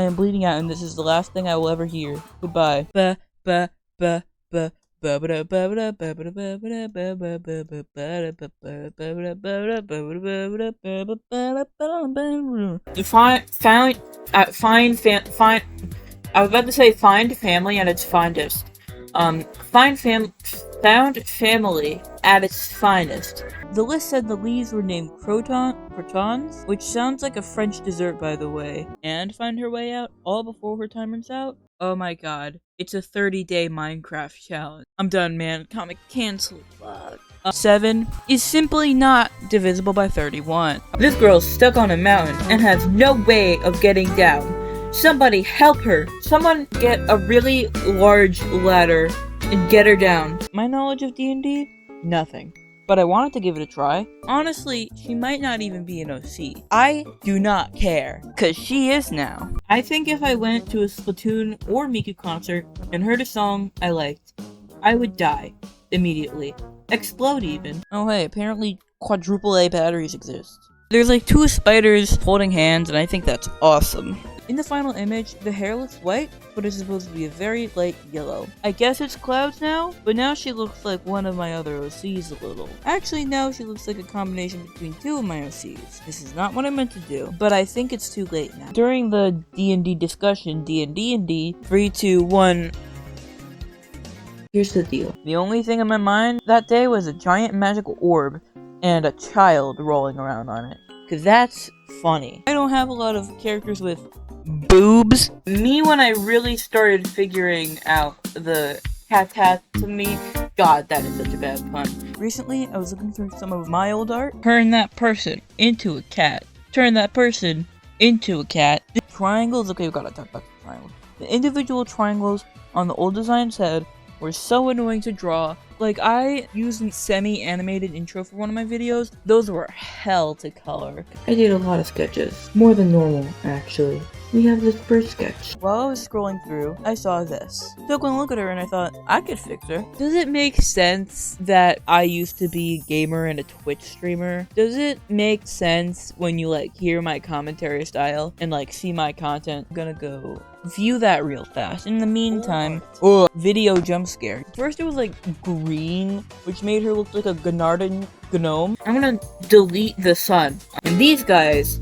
I am bleeding out, and this is the last thing I will ever hear. Goodbye. Ba ba ba ba. I was about to say find family at its finest. Found family at its finest. The list said the leaves were named crotons, which sounds like a French dessert, by the way. And find her way out all before her time runs out. Oh my god, it's a 30-day Minecraft challenge. I'm done, man. Comic cancel. 7 is simply not divisible by 31. This girl's stuck on a mountain and has no way of getting down. Somebody help her. Someone get a really large ladder and get her down. My knowledge of D&D? Nothing. But I wanted to give it a try. Honestly, she might not even be an OC. I do not care, cause she is now. I think if I went to a Splatoon or Miku concert and heard a song I liked, I would die immediately. Explode even. Oh hey, apparently quadruple A batteries exist. There's like 2 spiders holding hands, and I think that's awesome. In the final image, the hair looks white, but it's supposed to be a very light yellow. I guess it's Clouds now, but now she looks like one of my other OCs a little. Actually, now she looks like a combination between 2 of my OCs. This is not what I meant to do, but I think it's too late now. During the D&D discussion, D&D, 3, 2, 1... Here's the deal. The only thing in my mind that day was a giant magical orb and a child rolling around on it. Cause that's funny. I don't have a lot of characters with boobs. Me, when I really started figuring out the cat to me, god, that is such a bad pun. Recently, I was looking through some of my old art. Turn that person into a cat. Turn that person into a cat. The triangles, okay, we gotta talk about the triangles. The individual triangles on the old design's head were so annoying to draw. Like, I used a semi-animated intro for one of my videos. Those were hell to color. I did a lot of sketches. More than normal, actually. We have this bird sketch. While I was scrolling through, I saw this. Took one look at her and I thought, I could fix her. Does it make sense that I used to be a gamer and a Twitch streamer? Does it make sense when you like hear my commentary style and like see my content? I'm gonna go view that real fast. In the meantime, video jump scare. First it was like green, which made her look like a Gennardan gnome. I'm gonna delete the sun. And these guys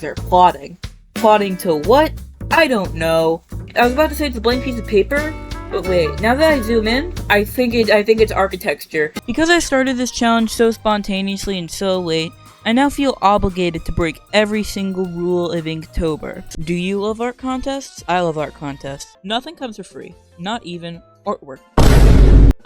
are plotting. Plotting to what? I don't know. I was about to say it's a blank piece of paper, but wait, now that I zoom in, I think it's architecture. Because I started this challenge so spontaneously and so late, I now feel obligated to break every single rule of Inktober. Do you love art contests? I love art contests. Nothing comes for free. Not even artwork.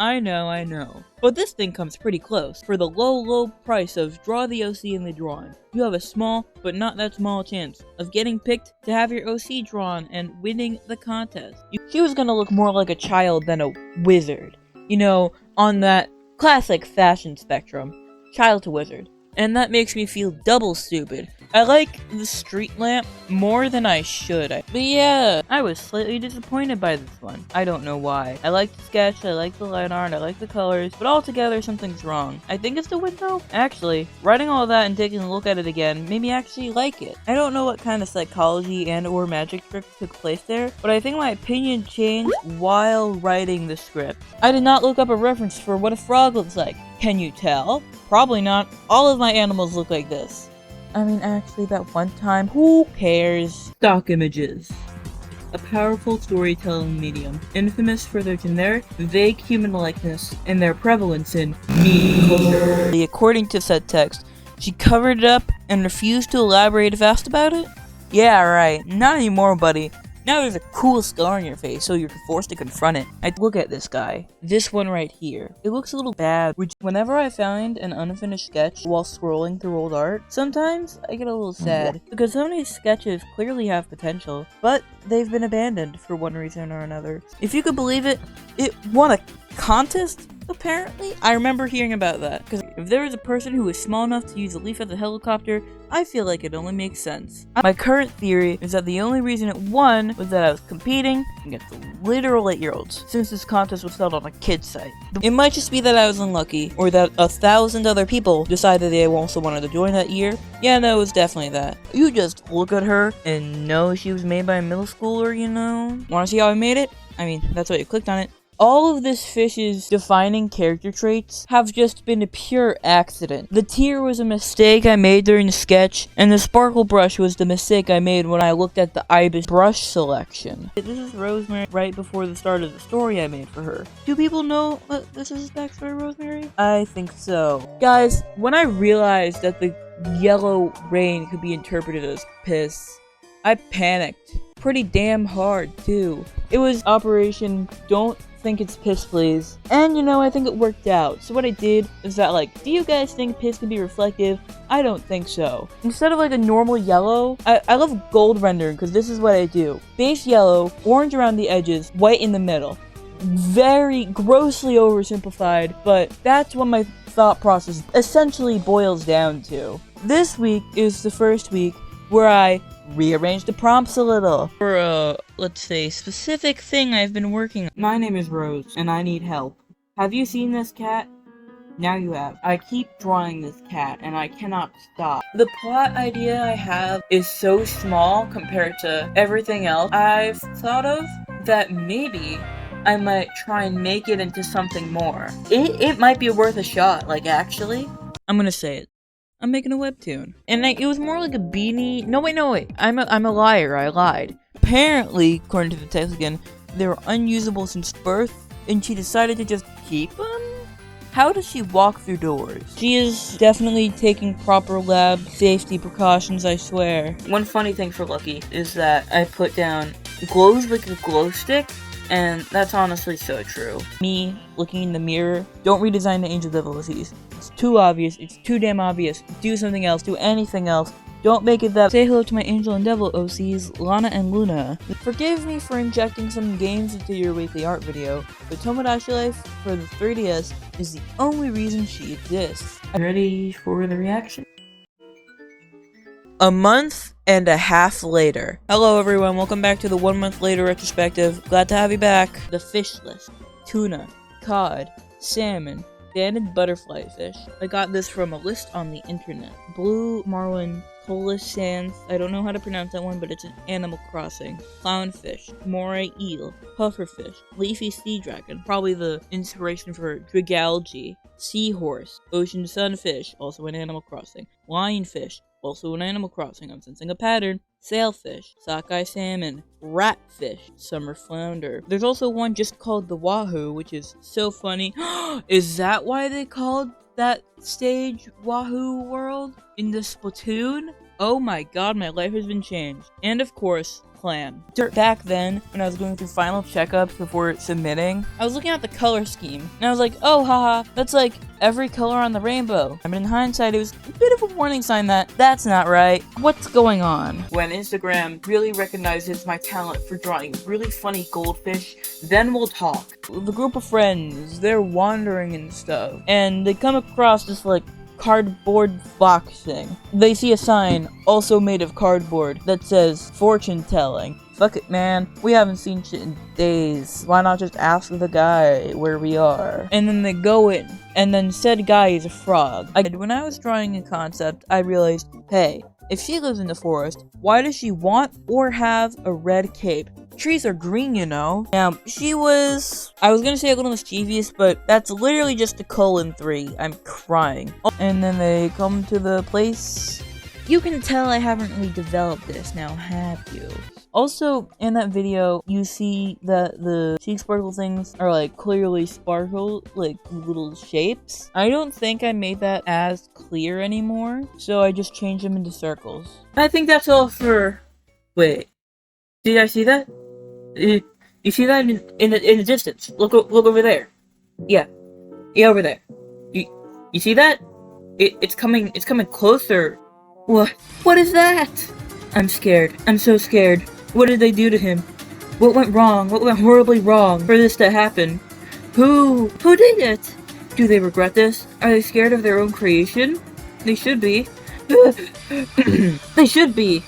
I know. But this thing comes pretty close. For the low price of draw the OC in the drawing, you have a small, but not that small chance of getting picked to have your OC drawn and winning the contest. She was gonna look more like a child than a wizard. You know, on that classic fashion spectrum. Child to wizard. And that makes me feel double stupid. I like the street lamp more than I should. But yeah, I was slightly disappointed by this one. I don't know why. I like the sketch, I like the line art, I like the colors, but altogether something's wrong. I think it's the window. Actually, writing all that and taking a look at it again made me actually like it. I don't know what kind of psychology and or magic trick took place there, but I think my opinion changed while writing the script. I did not look up a reference for what a frog looks like. Can you tell? Probably not. All of my animals look like this. I mean, actually, that one time, who cares? Stock images. A powerful storytelling medium, infamous for their generic, vague human likeness, and their prevalence in meme culture. According to said text, she covered it up and refused to elaborate if asked about it? Yeah, right. Not anymore, buddy. Now there's a cool scar on your face, so you're forced to confront it. I look at this guy. This one right here. It looks a little bad. Whenever I find an unfinished sketch while scrolling through old art, sometimes I get a little sad. Because some of these sketches clearly have potential, but they've been abandoned for one reason or another. If you could believe it, it won a contest? apparently. I remember hearing about that, because if there was a person who was small enough to use a leaf as a helicopter, I feel like it only makes sense. My current theory is that the only reason it won was that I was competing against literal 8-year-olds, since this contest was held on a kid's site. It might just be that I was unlucky, or that 1,000 other people decided they also wanted to join that year. Yeah, no, it was definitely that. You just look at her and know she was made by a middle schooler, you know? Wanna see how I made it? I mean, that's why you clicked on it. All of this fish's defining character traits have just been a pure accident. The tear was a mistake I made during the sketch, and the sparkle brush was the mistake I made when I looked at the ibis brush selection. This is Rosemary right before the start of the story I made for her. Do people know that this is the backstory of Rosemary? I think so. Guys, when I realized that the yellow rain could be interpreted as piss, I panicked. Pretty damn hard, too. It was Operation Don't Think It's Piss Please. And you know, I think it worked out. So what I did is that, like, do you guys think piss can be reflective? I don't think so. Instead of like a normal yellow, I love gold rendering because this is what I do. Base yellow, orange around the edges, white in the middle. Very grossly oversimplified, but that's what my thought process essentially boils down to. This week is the first week where I rearrange the prompts a little for a, let's say, specific thing I've been working on. My name is Rose, and I need help. Have you seen this cat? Now you have. I keep drawing this cat, and I cannot stop. The plot idea I have is so small compared to everything else I've thought of that maybe I might try and make it into something more. It might be worth a shot, like, actually. I'm gonna say it. I'm making a webtoon. And it was more like a beanie. No wait. I'm a liar. I lied. Apparently, according to the text again, they were unusable since birth, and she decided to just keep them? How does she walk through doors? She is definitely taking proper lab safety precautions, I swear. One funny thing for Lucky is that I put down glows like a glow stick, and that's honestly so true. Me looking in the mirror, don't redesign the angel devilities. It's too obvious, it's too damn obvious. Do something else, do anything else. Don't make it that. Say hello to my angel and devil OCs, Lana and Luna. Forgive me for injecting some games into your weekly art video, but Tomodachi Life for the 3DS is the only reason she exists. Ready for the reaction? A month and a half later. Hello everyone, welcome back to the 1 month later retrospective. Glad to have you back. The fish list. Tuna, cod, salmon, banded butterfly fish. I got this from a list on the internet. Blue marlin, Polish sands, I don't know how to pronounce that one, but it's an Animal Crossing. Clownfish, moray eel, pufferfish, leafy sea dragon, probably the inspiration for Dragalge. Seahorse, ocean sunfish, also an Animal Crossing. Lionfish, also an Animal Crossing, I'm sensing a pattern. Sailfish, sockeye salmon, ratfish, summer flounder. There's also one just called the Wahoo, which is so funny. Is that why they called that stage Wahoo World in the Splatoon? Oh my god, my life has been changed. And of course, clan. Back then, when I was going through final checkups before submitting, I was looking at the color scheme, and I was like, oh haha, that's like every color on the rainbow. I mean, in hindsight, it was a bit of a warning sign that that's not right. What's going on? When Instagram really recognizes my talent for drawing really funny goldfish, then we'll talk. The group of friends, they're wandering and stuff, and they come across this like cardboard box thing. They see a sign, also made of cardboard, that says fortune telling. Fuck it, man. We haven't seen shit in days. Why not just ask the guy where we are? And then they go in, and then said guy is a frog. When I was drawing a concept, I realized, hey, if she lives in the forest, why does she want or have a red cape? Trees are green, you know. Now, she was, I was gonna say a little mischievous, but that's literally just a 3. I'm crying. And then they come to the place. You can tell I haven't really developed this now, have you? Also, in that video, you see that the cheek sparkle things are like clearly sparkle, like little shapes. I don't think I made that as clear anymore, so I just changed them into circles. I think that's all for... Wait. Did I see that? You see that in the distance? Look over there. Yeah, over there. You see that? It's coming closer. What is that? I'm scared. I'm so scared. What did they do to him? What went wrong? What went horribly wrong for this to happen? Who did it? Do they regret this? Are they scared of their own creation? They should be. They should be.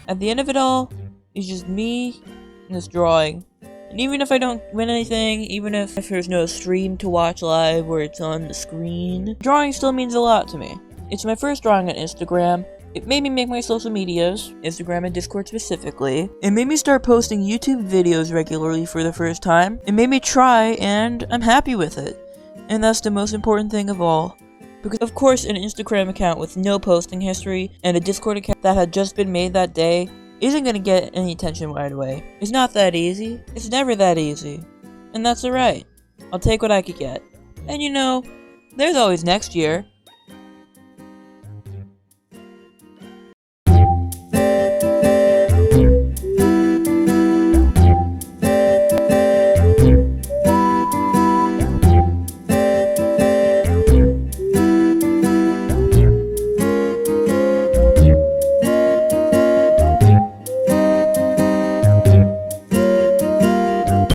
At the end of it all, it's just me and this drawing. And even if I don't win anything, even if there's no stream to watch live where it's on the screen, drawing still means a lot to me. It's my first drawing on Instagram. It made me make my social medias, Instagram and Discord specifically. It made me start posting YouTube videos regularly for the first time. It made me try, and I'm happy with it. And that's the most important thing of all. Because of course an Instagram account with no posting history and a Discord account that had just been made that day isn't gonna get any attention right away. It's not that easy. It's never that easy. And that's alright. I'll take what I could get. And you know, there's always next year.